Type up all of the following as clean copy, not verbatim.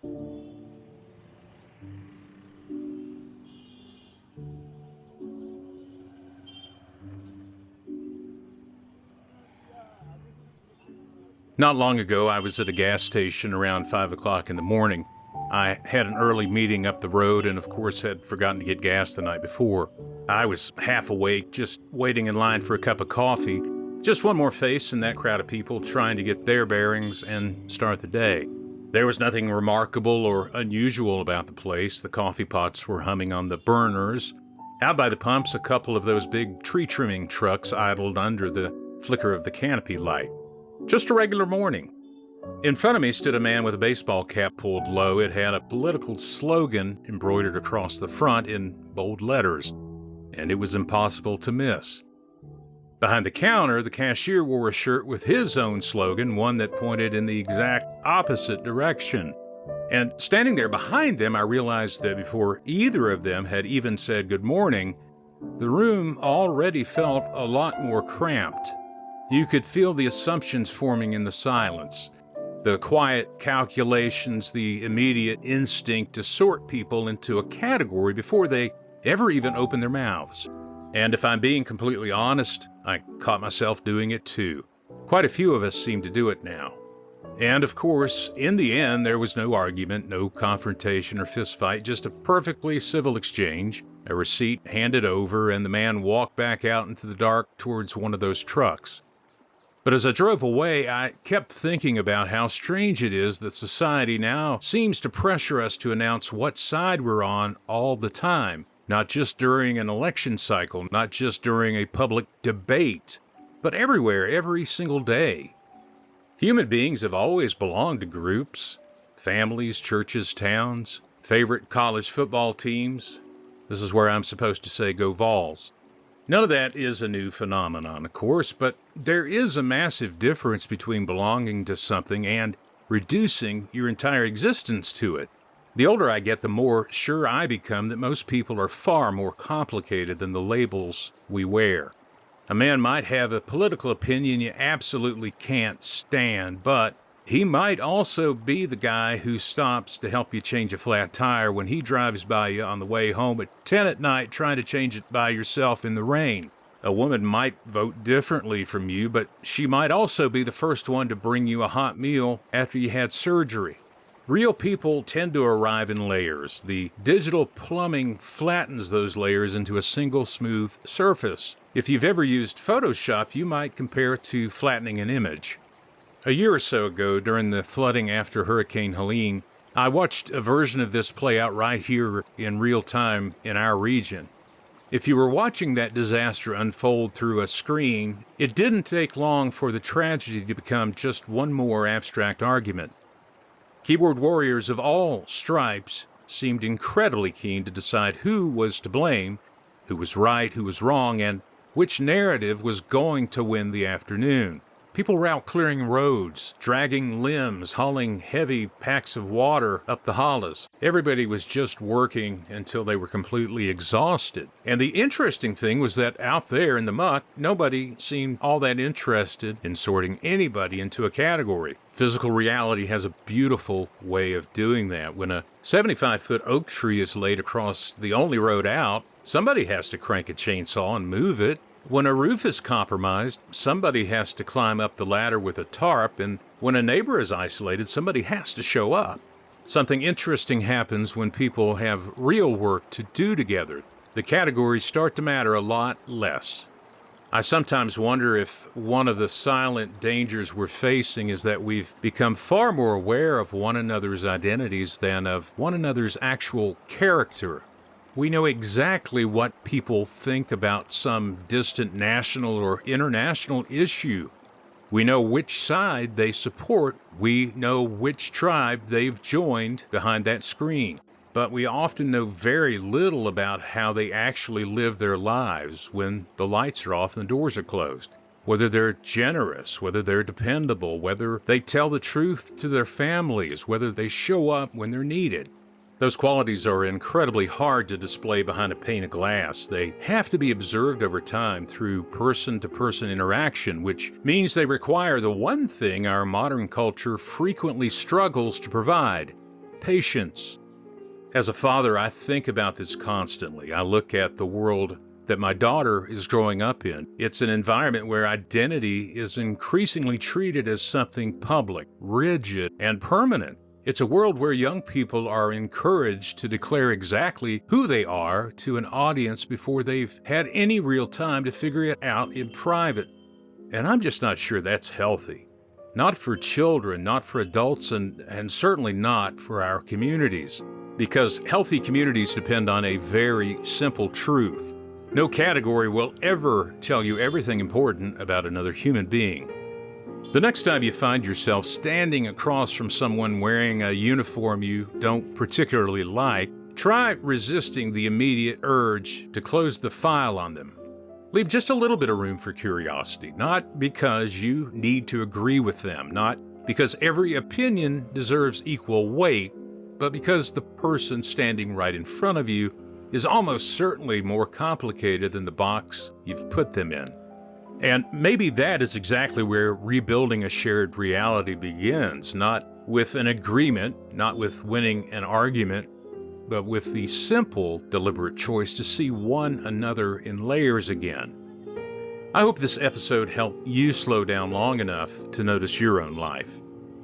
Not long ago, I was at a gas station around 5 o'clock in the morning. I had an early meeting up the road and, of course, had forgotten to get gas the night before. I was half awake, just waiting in line for a cup of coffee. Just one more face in that crowd of people trying to get their bearings and start the day. There was nothing remarkable or unusual about the place. The coffee pots were humming on the burners. Out by the pumps, a couple of those big tree trimming trucks idled under the flicker of the canopy light. Just a regular morning. In front of me stood a man with a baseball cap pulled low. It had a political slogan embroidered across the front in bold letters, and it was impossible to miss. Behind the counter, the cashier wore a shirt with his own slogan, one that pointed in the exact opposite direction. And standing there behind them, I realized that before either of them had even said good morning, the room already felt a lot more cramped. You could feel the assumptions forming in the silence, the quiet calculations, the immediate instinct to sort people into a category before they ever even open their mouths. And if I'm being completely honest, I caught myself doing it too. Quite a few of us seem to do it now. And of course, in the end, there was no argument, no confrontation or fistfight, just a perfectly civil exchange, a receipt handed over, and the man walked back out into the dark towards one of those trucks. But as I drove away, I kept thinking about how strange it is that society now seems to pressure us to announce what side we're on all the time, not just during an election cycle, not just during a public debate, but everywhere, every single day. Human beings have always belonged to groups, families, churches, towns, favorite college football teams. This is where I'm supposed to say go Vols. None of that is a new phenomenon, of course, but there is a massive difference between belonging to something and reducing your entire existence to it. The older I get, the more sure I become that most people are far more complicated than the labels we wear. A man might have a political opinion you absolutely can't stand, but he might also be the guy who stops to help you change a flat tire when he drives by you on the way home at 10 at night trying to change it by yourself in the rain. A woman might vote differently from you, but she might also be the first one to bring you a hot meal after you had surgery. Real people tend to arrive in layers. The digital plumbing flattens those layers into a single smooth surface. If you've ever used Photoshop, you might compare it to flattening an image. A year or so ago, during the flooding after Hurricane Helene, I watched a version of this play out right here in real time in our region. If you were watching that disaster unfold through a screen, it didn't take long for the tragedy to become just one more abstract argument. Keyboard warriors of all stripes seemed incredibly keen to decide who was to blame, who was right, who was wrong, and which narrative was going to win the afternoon. People were out clearing roads, dragging limbs, hauling heavy packs of water up the hollows. Everybody was just working until they were completely exhausted. And the interesting thing was that out there in the muck, nobody seemed all that interested in sorting anybody into a category. Physical reality has a beautiful way of doing that. When a 75-foot oak tree is laid across the only road out, somebody has to crank a chainsaw and move it. When a roof is compromised, somebody has to climb up the ladder with a tarp, and when a neighbor is isolated, somebody has to show up. Something interesting happens when people have real work to do together. The categories start to matter a lot less. I sometimes wonder if one of the silent dangers we're facing is that we've become far more aware of one another's identities than of one another's actual character. We know exactly what people think about some distant national or international issue. We know which side they support. We know which tribe they've joined behind that screen. But we often know very little about how they actually live their lives when the lights are off and the doors are closed. Whether they're generous, whether they're dependable, whether they tell the truth to their families, whether they show up when they're needed. Those qualities are incredibly hard to display behind a pane of glass. They have to be observed over time through person-to-person interaction, which means they require the one thing our modern culture frequently struggles to provide: patience. As a father, I think about this constantly. I look at the world that my daughter is growing up in. It's an environment where identity is increasingly treated as something public, rigid, and permanent. It's a world where young people are encouraged to declare exactly who they are to an audience before they've had any real time to figure it out in private. And I'm just not sure that's healthy. Not for children, not for adults, and certainly not for our communities. Because healthy communities depend on a very simple truth. No category will ever tell you everything important about another human being. The next time you find yourself standing across from someone wearing a uniform you don't particularly like, try resisting the immediate urge to close the file on them. Leave just a little bit of room for curiosity, not because you need to agree with them, not because every opinion deserves equal weight, but because the person standing right in front of you is almost certainly more complicated than the box you've put them in. And maybe that is exactly where rebuilding a shared reality begins, not with an agreement, not with winning an argument, but with the simple, deliberate choice to see one another in layers again. I hope this episode helped you slow down long enough to notice your own life.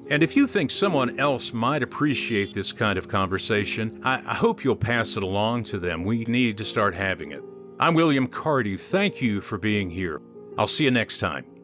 And if you think someone else might appreciate this kind of conversation, I hope you'll pass it along to them. We need to start having it. I'm William Carty. Thank you for being here. I'll see you next time.